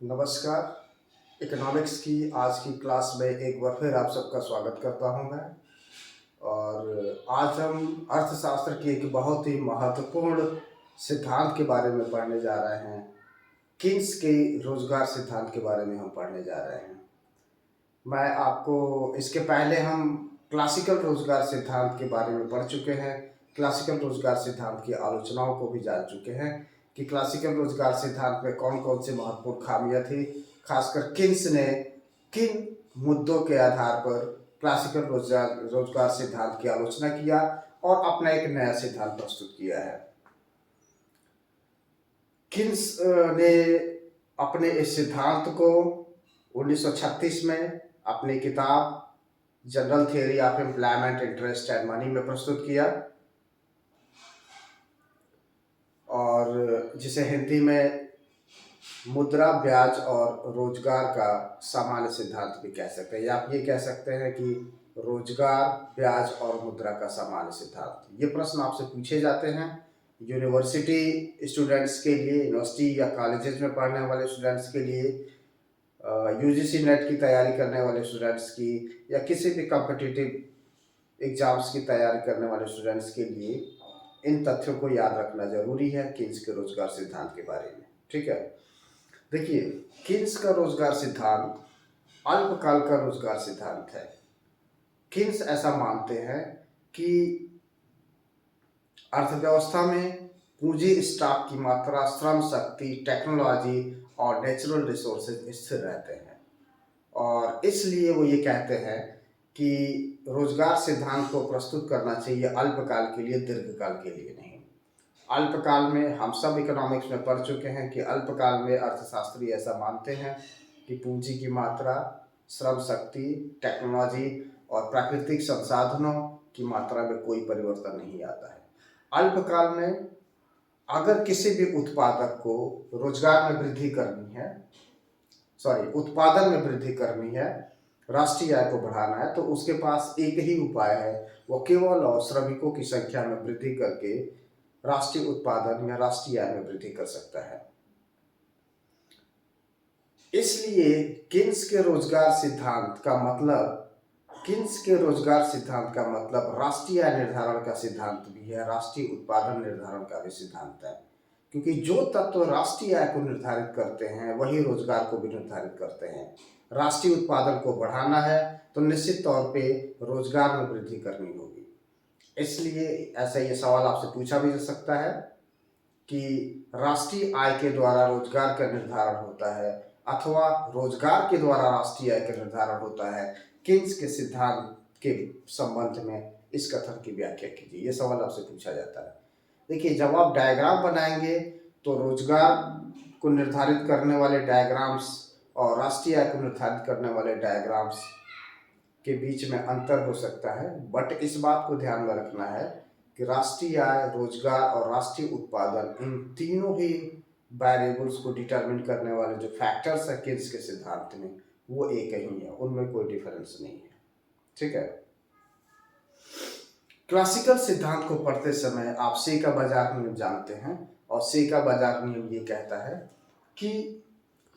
नमस्कार। इकोनॉमिक्स की आज की क्लास में एक बार फिर आप सबका स्वागत करता हूं मैं। और आज हम अर्थशास्त्र की एक बहुत ही महत्वपूर्ण सिद्धांत के बारे में पढ़ने जा रहे हैं। किन्स के रोजगार सिद्धांत के बारे में हम पढ़ने जा रहे हैं। मैं आपको इसके पहले हम क्लासिकल रोजगार सिद्धांत के बारे में पढ़ चुके हैं। क्लासिकल रोजगार सिद्धांत की आलोचनाओं को भी जान चुके हैं कि क्लासिकल रोजगार सिद्धांत में कौन कौन से महत्वपूर्ण खामियां थी। खासकर किन्स ने किन मुद्दों के आधार पर क्लासिकल रोजगार सिद्धांत की आलोचना किया और अपना एक नया सिद्धांत प्रस्तुत किया है। किन्स ने अपने इस सिद्धांत को 1936 में अपनी किताब general theory of employment, interest and money में प्रस्तुत किया और जिसे हिंदी में मुद्रा, ब्याज और रोजगार का सामान्य सिद्धांत भी कह सकते हैं, या आप ये कह सकते हैं कि रोजगार, ब्याज और मुद्रा का सामान्य सिद्धांत। ये प्रश्न आपसे पूछे जाते हैं यूनिवर्सिटी स्टूडेंट्स के लिए, यूनिवर्सिटी या कॉलेजेस में पढ़ने वाले स्टूडेंट्स के लिए, यूजीसी नेट की तैयारी करने वाले स्टूडेंट्स की, या किसी भी कॉम्पिटिटिव एग्जाम्स की तैयारी करने वाले स्टूडेंट्स के लिए इन तथ्यों को याद रखना जरूरी है किन्स के रोजगार सिद्धांत के बारे में। ठीक है, देखिए, किन्स का रोजगार सिद्धांत अल्पकाल का रोजगार सिद्धांत है। किन्स ऐसा मानते हैं कि अर्थव्यवस्था में पूंजी, स्टॉक की मात्रा, श्रम शक्ति, टेक्नोलॉजी और नेचुरल रिसोर्सेज स्थिर रहते हैं और इसलिए वो ये कहते हैं कि रोजगार सिद्धांत को प्रस्तुत करना चाहिए अल्पकाल के लिए, दीर्घकाल के लिए नहीं। अल्पकाल में हम सब इकोनॉमिक्स में पढ़ चुके हैं कि अल्पकाल में अर्थशास्त्री ऐसा मानते हैं कि पूंजी की मात्रा, श्रम शक्ति, टेक्नोलॉजी और प्राकृतिक संसाधनों की मात्रा में कोई परिवर्तन नहीं आता है। अल्पकाल में अगर किसी भी उत्पादक को रोजगार में वृद्धि करनी है, उत्पादन में वृद्धि करनी है, राष्ट्रीय आय को बढ़ाना है, तो उसके पास एक ही उपाय है, वो केवल और श्रमिकों की संख्या में वृद्धि करके राष्ट्रीय उत्पादन या राष्ट्रीय आय में वृद्धि कर सकता है। इसलिए किन्स के रोजगार सिद्धांत का मतलब राष्ट्रीय आय निर्धारण का सिद्धांत भी है, राष्ट्रीय उत्पादन निर्धारण का भी सिद्धांत है। क्योंकि जो तत्व राष्ट्रीय आय को निर्धारित करते हैं वही रोजगार को भी निर्धारित करते हैं। राष्ट्रीय उत्पादन को बढ़ाना है तो निश्चित तौर पे रोजगार में वृद्धि करनी होगी। इसलिए ऐसा ये सवाल आपसे पूछा भी जा सकता है कि राष्ट्रीय आय के द्वारा रोजगार का निर्धारण होता है अथवा रोजगार के द्वारा राष्ट्रीय आय का निर्धारण होता है। किन्स के सिद्धांत के संबंध में इस कथन की व्याख्या कीजिए, ये सवाल आपसे पूछा जाता है। देखिए, जब आप डायग्राम बनाएंगे तो रोजगार को निर्धारित करने वाले डायग्राम्स और राष्ट्रीय आय को निर्धारित करने वाले डायग्राम्स के बीच में अंतर हो सकता है, बट इस बात को ध्यान में रखना है कि राष्ट्रीय आय, रोजगार और राष्ट्रीय उत्पादन, इन तीनों ही वेरिएबल्स को डिटरमिन करने वाले जो फैक्टर्स है किन्स के सिद्धांत में, वो एक ही है, उनमें कोई डिफरेंस नहीं है। ठीक है, क्लासिकल सिद्धांत को पढ़ते समय आप से का बाजार नियम जानते हैं और से का बाजार नियम ये कहता है कि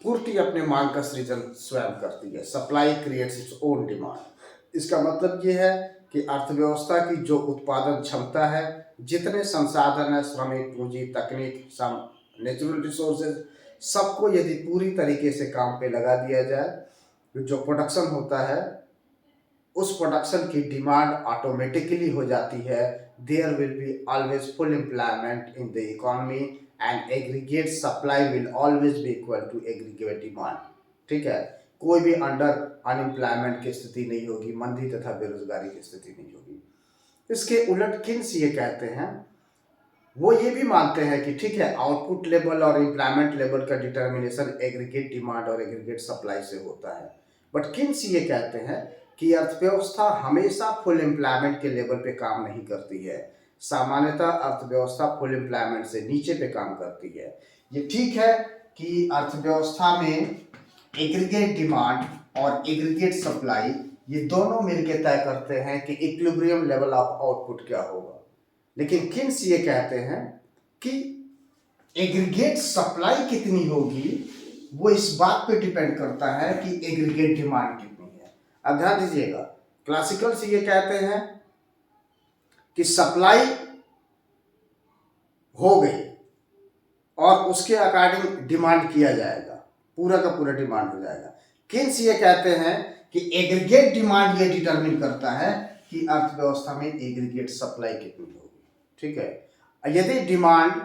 पूर्ति अपने मांग का सृजन स्वयं करती है, supply creates its own demand. इसका मतलब ये है कि अर्थव्यवस्था की जो उत्पादन क्षमता है, जितने संसाधन है, श्रमिक, पूंजी, तकनीक, नेचुरल रिसोर्सेज, सबको यदि पूरी तरीके से काम पे लगा दिया जाए, जो प्रोडक्शन होता है उस प्रोडक्शन की डिमांड ऑटोमेटिकली हो जाती है। There will be always full employment in the economy and aggregate supply will always be equal to aggregate demand. ठीक है, कोई भी अंडर अनएम्प्लॉयमेंट की स्थिति नहीं होगी, मंदी तथा बेरोजगारी की स्थिति नहीं होगी। इसके उलट किन्स ये कहते हैं, वो ये भी मानते हैं कि ठीक है, आउटपुट लेवल और एम्प्लॉयमेंट लेवल का डिटर्मिनेशन एग्रीगेट डिमांड और एग्रीगेट सप्लाई से होता है। बट किन्स ये कहते हैं कि अर्थव्यवस्था हमेशा फुल एम्प्लॉयमेंट के लेवल पे काम नहीं करती है। सामान्यतः अर्थव्यवस्था फुल एम्प्लॉयमेंट से नीचे पे काम करती है। ये ठीक है कि अर्थव्यवस्था में एग्रीगेट डिमांड और एग्रीगेट सप्लाई, ये दोनों मिलकर तय करते हैं कि इक्विलिब्रियम लेवल ऑफ आउटपुट क्या होगा। लेकिन किन्स ये कहते हैं कि एग्रीगेट सप्लाई कितनी होगी वो इस बात पे डिपेंड करता है कि एग्रीगेट डिमांड कितनी है। अब ध्यान दीजिएगा, क्लासिकल से ये कहते हैं कि सप्लाई हो गई और उसके अकॉर्डिंग डिमांड किया जाएगा, पूरा का पूरा डिमांड हो जाएगा। किन्स ये कहते हैं कि एग्रीगेट डिमांड ये डिटरमिन करता है कि अर्थव्यवस्था में एग्रीगेट सप्लाई कितनी होगी। ठीक है, यदि डिमांड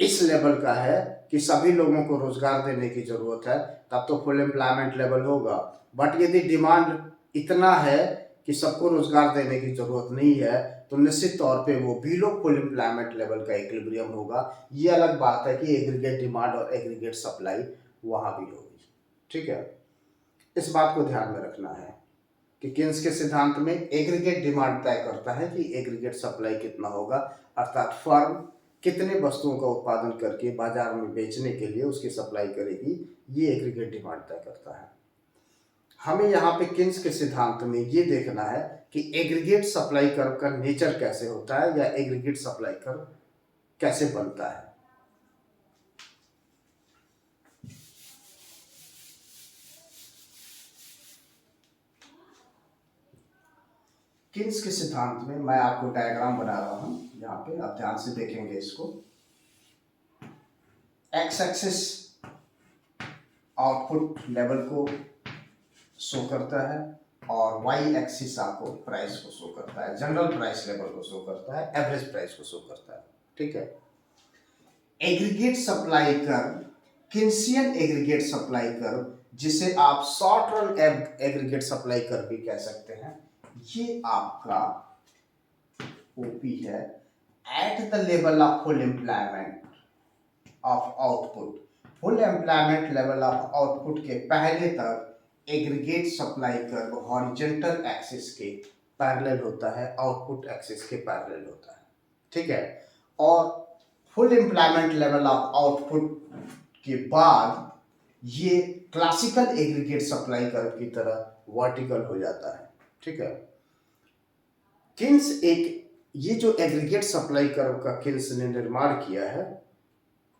इस लेवल का है कि सभी लोगों को रोजगार देने की जरूरत है, तब तो फुल एम्प्लॉयमेंट लेवल होगा। बट यदि डिमांड इतना है कि सबको रोजगार देने की जरूरत नहीं है, तो निश्चित तौर पे वो बिलो फुल एम्प्लॉयमेंट लेवल का इक्विलिब्रियम होगा। ये अलग बात है कि एग्रीगेट डिमांड और एग्रीगेट सप्लाई वहां भी होगी। ठीक है, इस बात को ध्यान में रखना है कि किन्स के सिद्धांत में एग्रीगेट डिमांड तय करता है कि एग्रीगेट सप्लाई कितना होगा, अर्थात फर्म कितने वस्तुओं का उत्पादन करके बाजार में बेचने के लिए उसकी सप्लाई करेगी, ये एग्रीगेट डिमांड तय करता है। हमें यहाँ पे किन्स के सिद्धांत में ये देखना है कि एग्रीगेट सप्लाई कर्व का नेचर कैसे होता है या एग्रीगेट सप्लाई कर्व कैसे बनता है। किन्स के सिद्धांत में मैं आपको डायग्राम बना रहा हूं, यहाँ पे आप ध्यान से देखेंगे इसको। एक्स एक्सिस आउटपुट लेवल को शो करता है और वाई एक्सिस आपको प्राइस को शो करता है, जनरल प्राइस लेवल को शो करता है, एवरेज प्राइस को शो करता है। ठीक है, aggregate supply curve, Keynesian aggregate supply curve, जिसे आप short run aggregate supply curve भी कह सकते हैं, ये आपका ओपी है at the level of full employment of output. Full employment level of output के पहले तक aggregate supply curve horizontal axis के पैरेलल होता है, आउटपुट एक्सिस के पैरेलल होता है। ठीक है, और full employment level of output के बाद ये क्लासिकल एग्रीगेट सप्लाई कर्व की तरह वर्टिकल हो जाता है। ठीक है, किन्स ये जो एग्रीगेट सप्लाई कर्व का किन्स ने निर्माण किया है,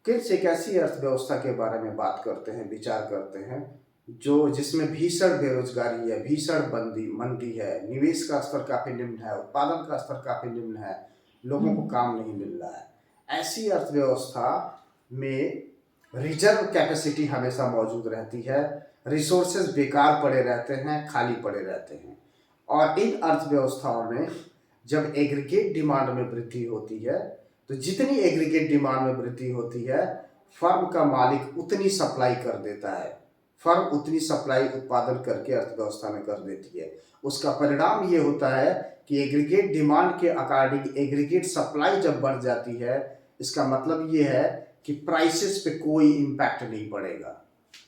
किन्स एक ऐसी अर्थव्यवस्था के बारे में बात करते हैं, विचार करते हैं जिसमें भीषण बेरोजगारी है, भीषण मंदी है, निवेश का स्तर काफी निम्न है, उत्पादन का स्तर काफी निम्न है, लोगों को काम नहीं मिल रहा है। ऐसी अर्थव्यवस्था में रिजर्व कैपेसिटी हमेशा मौजूद रहती है, रिसोर्सेज बेकार पड़े रहते हैं, खाली पड़े रहते हैं। और इन अर्थव्यवस्थाओं में जब एग्रीगेट डिमांड में वृद्धि होती है, तो जितनी एग्रीगेट डिमांड में वृद्धि होती है, फर्म का मालिक उतनी सप्लाई कर देता है, फर्म उतनी सप्लाई उत्पादन करके अर्थव्यवस्था में कर देती है। उसका परिणाम ये होता है कि एग्रीगेट डिमांड के अकॉर्डिंग एग्रीगेट सप्लाई जब बढ़ जाती है, इसका मतलब ये है कि प्राइसेस पे कोई इंपैक्ट नहीं पड़ेगा।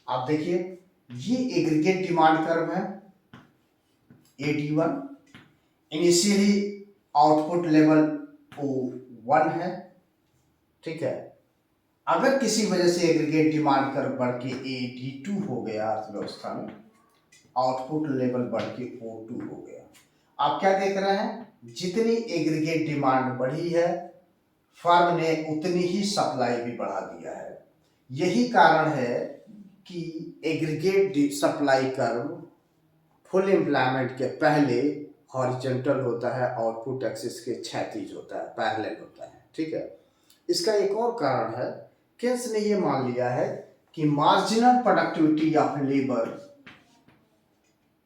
आप देखिए, ये एग्रीगेट डिमांड कर्व है AD1, initially output level O1 है। ठीक है, अगर किसी वजह से एग्रीगेट डिमांड कर्व बढ़ के AD2 हो गया अर्थव्यवस्था में, आउटपुट लेवल बढ़ के O2 हो गया। आप क्या देख रहे हैं, जितनी एग्रीगेट डिमांड बढ़ी है, फर्म ने उतनी ही सप्लाई भी बढ़ा दिया है। यही कारण है कि aggregate supply curve full employment के पहले हॉरिजॉन्टल होता है, आउटपुट एक्सिस के क्षैतिज होता है, पैरेलल होता है। ठीक है, इसका एक और कारण है, किन्स ने ये मान लिया है कि मार्जिनल प्रोडक्टिविटी ऑफ लेबर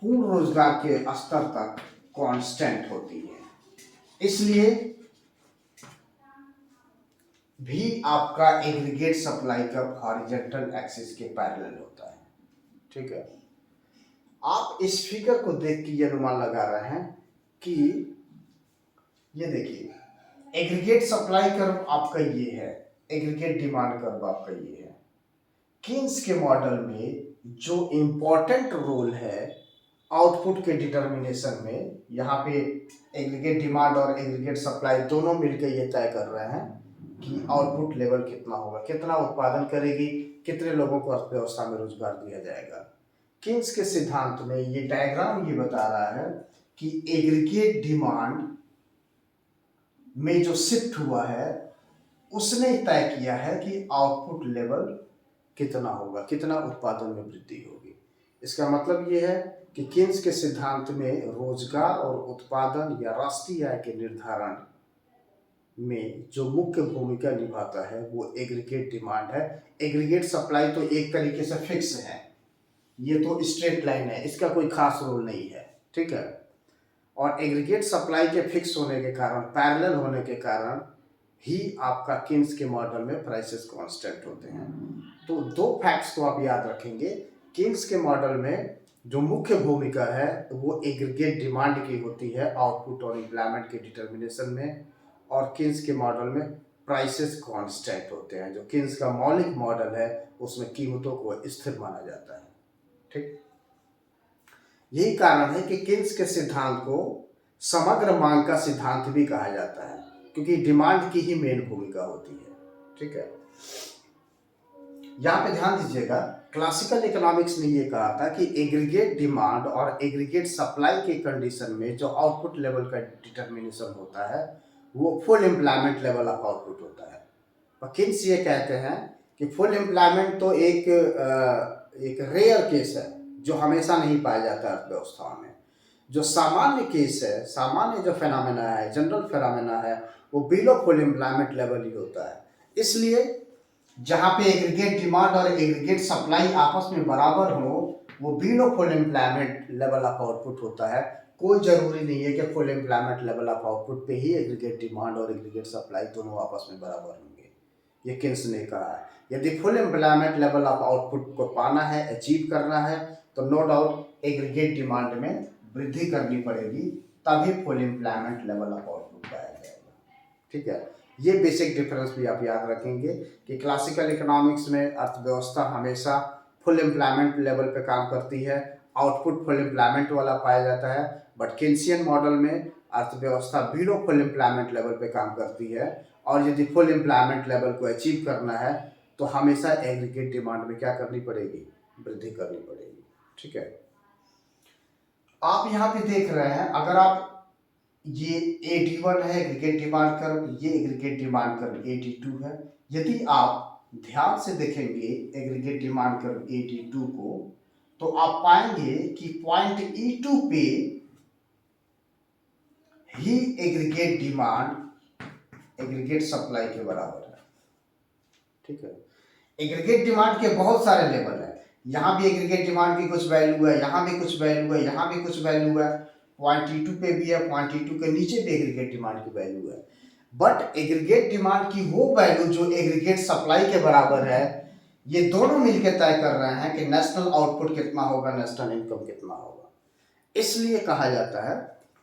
पूर्ण रोजगार के स्तर तक कांस्टेंट होती है, इसलिए भी आपका aggregate supply curve horizontal axis के पैरेलल होता है। ठीक है, आप इस फिगर को देख के ये अनुमान लगा रहे हैं कि ये देखिए, एग्रीगेट सप्लाई कर्व आपका ये है, एग्रीगेट डिमांड कर्व आपका ये है। किन्स के मॉडल में जो इंपॉर्टेंट रोल है आउटपुट के डिटर्मिनेशन में, यहाँ पे एग्रीगेट डिमांड और एग्रीगेट सप्लाई दोनों मिलकर ये तय कर रहे हैं कि आउटपुट लेवल कितना होगा, कितना उत्पादन करेगी, कितने लोगों को अर्थव्यवस्था में रोजगार दिया जाएगा। किन्स के सिद्धांत में ये डायग्राम ये बता रहा है कि एग्रीगेट डिमांड में जो शिफ्ट हुआ है, उसने तय किया है कि आउटपुट लेवल कितना होगा, कितना उत्पादन में वृद्धि होगी। इसका मतलब ये है कि केन्स के सिद्धांत में रोजगार और उत्पादन या राष्ट्रीय आय के निर्धारण में जो मुख्य भूमिका निभाता है वो एग्रीगेट डिमांड है। एग्रीगेट सप्लाई तो एक तरीके से फिक्स है, ये तो स्ट्रेट लाइन है, इसका कोई खास रोल नहीं है, ठीक है। और एग्रीगेट सप्लाई के फिक्स होने के कारण, पैरेलल होने के कारण ही आपका केन्स के मॉडल में प्राइसेस कांस्टेंट होते हैं। तो दो फैक्ट्स को आप याद रखेंगे। केन्स के मॉडल में जो मुख्य भूमिका है वो एग्रीगेट डिमांड की होती है आउटपुट और एम्प्लॉयमेंट के डिटर्मिनेशन में, और केन्स के मॉडल में प्राइसेस कांस्टेंट होते हैं। जो केन्स का मौलिक मॉडल है उसमें कीमतों को स्थिर माना जाता है, ठीक। यही कारण है कि केन्स के सिद्धांत को समग्र मांग का सिद्धांत भी कहा जाता है, क्योंकि डिमांड की ही मेन भूमिका होती है, ठीक है। यहाँ पे ध्यान दीजिएगा, क्लासिकल इकोनॉमिक्स ने ये कहा था कि एग्रीगेट डिमांड और एग्रीगेट सप्लाई के कंडीशन में जो आउटपुट लेवल का डिटर्मिनेशन होता है वो full employment level of output होता है। और केन्स ये कहते हैं कि फुल एम्प्लॉयमेंट तो एक रेयर केस है जो हमेशा नहीं पाया जाता अर्थव्यवस्था में। जो सामान्य केस है, सामान्य जो फेनोमेना है, जनरल फेनोमेना है, वो बिलो फुल एम्प्लॉयमेंट लेवल ही होता है। इसलिए जहाँ पे एग्रीगेट डिमांड और एग्रीगेट सप्लाई आपस में बराबर हो वो below full employment level of output होता है। कोई जरूरी नहीं है कि full employment level of output पे ही एग्रीगेट डिमांड और एग्रीगेट सप्लाई दोनों आपस में बराबर होंगे, ये केन्स ने कहा है। यदि full employment level of output को पाना है, अचीव करना है, तो नो डाउट एग्रीगेट डिमांड में वृद्धि करनी पड़ेगी, तभी full employment level of output पाया जाएगा, ठीक है। ये बेसिक डिफरेंस भी आप याद रखेंगे कि क्लासिकल इकोनॉमिक्स में अर्थव्यवस्था हमेशा फुल एम्प्लॉयमेंट लेवल पे काम करती है, आउटपुट फुल एम्प्लॉयमेंट वाला पाया जाता है। बट केन्सियन मॉडल में अर्थव्यवस्था बिलो फुल एम्प्लॉयमेंट लेवल पे काम करती है, और यदि फुल एम्प्लॉयमेंट लेवल को अचीव करना है तो हमेशा एग्रीगेट डिमांड में क्या करनी पड़ेगी, वृद्धि करनी पड़ेगी, ठीक है। आप यहाँ पे देख रहे हैं, अगर आप ये AD1 है एग्रीगेट डिमांड कर्व, ये एग्रीगेट डिमांड कर्व AD2 है। यदि आप ध्यान से देखेंगे एग्रीगेट डिमांड कर्व AD2 को, तो आप पाएंगे कि पॉइंट E2 पे ही एग्रीगेट डिमांड एग्रीगेट सप्लाई के बराबर है, ठीक है। एग्रीगेट डिमांड के बहुत सारे लेवल है, यहाँ भी एग्रीगेट डिमांड की कुछ वैल्यू है, यहाँ भी कुछ वैल्यू है, यहाँ भी कुछ वैल्यू है, पॉइंट E2 पे भी है, पॉइंट E2 के नीचे भी एग्रीगेट डिमांड की वैल्यू है। बट एग्रीगेट डिमांड की वो वैल्यू जो एग्रीगेट सप्लाई के बराबर है, ये दोनों मिलकर तय कर रहे हैं कि नेशनल आउटपुट कितना होगा, नेशनल इनकम कितना होगा। इसलिए कहा जाता है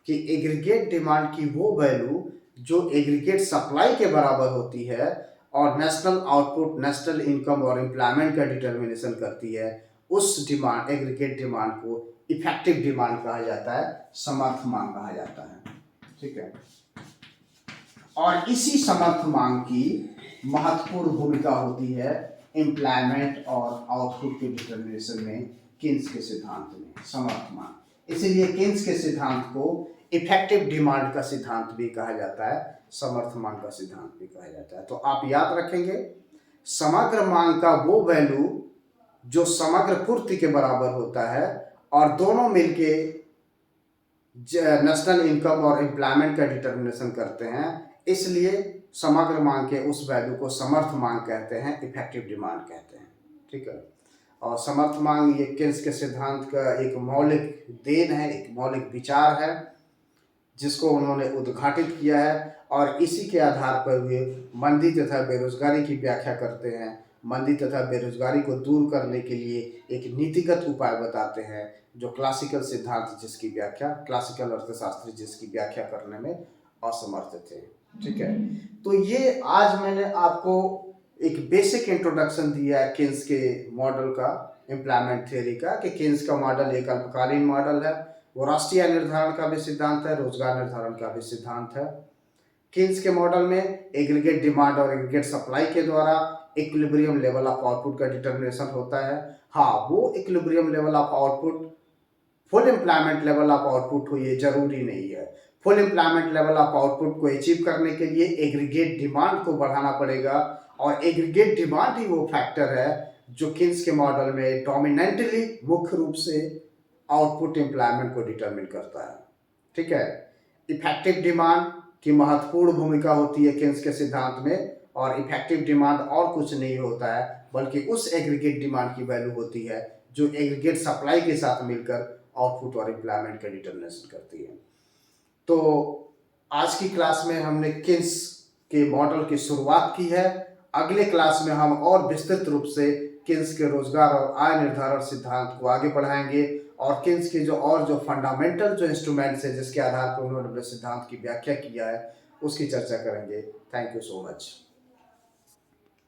कि एग्रीगेट डिमांड की वो वैल्यू जो एग्रीगेट सप्लाई के बराबर होती है और नेशनल आउटपुट, नेशनल इनकम और एम्प्लॉयमेंट का डिटर्मिनेशन करती है, उस डिमांड एग्रीगेट डिमांड को इफेक्टिव डिमांड कहा जाता है, समर्थ मांग कहा जाता है, ठीक है। और इसी समर्थ मांग की महत्वपूर्ण भूमिका होती है एम्प्लॉयमेंट और आउटपुट के डिटर्मिनेशन में केन्स के सिद्धांत में, समर्थ मांग। इसीलिए केन्स के सिद्धांत को इफेक्टिव डिमांड का सिद्धांत भी कहा जाता है, समर्थ मांग का सिद्धांत भी कहा जाता है। तो आप याद रखेंगे, समग्र मांग का वो वैल्यू जो समग्र पूर्ति के बराबर होता है और दोनों मिलके नेशनल इनकम और एम्प्लॉयमेंट का डिटर्मिनेशन करते हैं, इसलिए समग्र मांग के उस वैल्यू को समर्थ मांग कहते हैं, इफेक्टिव डिमांड कहते हैं, ठीक है। और समर्थ मांग ये केन्स के सिद्धांत का एक मौलिक देन है, एक मौलिक विचार है जिसको उन्होंने उद्घाटित किया है, और इसी के आधार पर वे मंदी तथा बेरोजगारी की व्याख्या करते हैं। मंदी तथा बेरोजगारी को दूर करने के लिए एक नीतिगत उपाय बताते हैं, जो क्लासिकल सिद्धांत जिसकी व्याख्या, क्लासिकल अर्थशास्त्री जिसकी व्याख्या करने में असमर्थ थे, ठीक है। तो ये आज मैंने आपको एक बेसिक इंट्रोडक्शन दिया है केन्स के मॉडल का, एम्प्लॉयमेंट थ्योरी का, कि केन्स का मॉडल एक अल्पकालीन मॉडल है, वो राष्ट्रीय निर्धारण का भी सिद्धांत है, रोजगार निर्धारण का भी सिद्धांत है। केन्स के मॉडल में एग्रीगेट डिमांड और एग्रीगेट सप्लाई के द्वारा इक्विलिब्रियम लेवल ऑफ आउटपुट का डिटर्मिनेशन होता है। हाँ, वो equilibrium level of output full employment level of output हो ये जरूरी नहीं है। Full employment level of output को अचीव करने के लिए एग्रीगेट डिमांड को बढ़ाना पड़ेगा, और एग्रीगेट डिमांड ही वो फैक्टर है जो किन्स के मॉडल में डोमिनेंटली मुख्य रूप से आउटपुट एम्प्लॉयमेंट को डिटरमिन करता है। ठीक है, इफेक्टिव डिमांड की महत्वपूर्ण भूमिका होती है किन्स के सिद्धांत में, और इफेक्टिव डिमांड और कुछ नहीं होता है बल्कि उस एग्रीगेट डिमांड की वैल्यू होती है जो एग्रीगेट सप्लाई के साथ मिलकर आउटपुट और एम्प्लॉयमेंट का डिटरमिनेशन करती है। तो आज की क्लास में हमने किन्स के मॉडल की शुरुआत की है। अगले क्लास में हम और विस्तृत रूप से किन्स के रोजगार और आय निर्धारण सिद्धांत को आगे बढ़ाएंगे और किन्स के जो फंडामेंटल जो इंस्ट्रूमेंट्स है जिसके आधार पर उन्होंने अपने सिद्धांत की व्याख्या किया है उसकी चर्चा करेंगे। Thank you so much.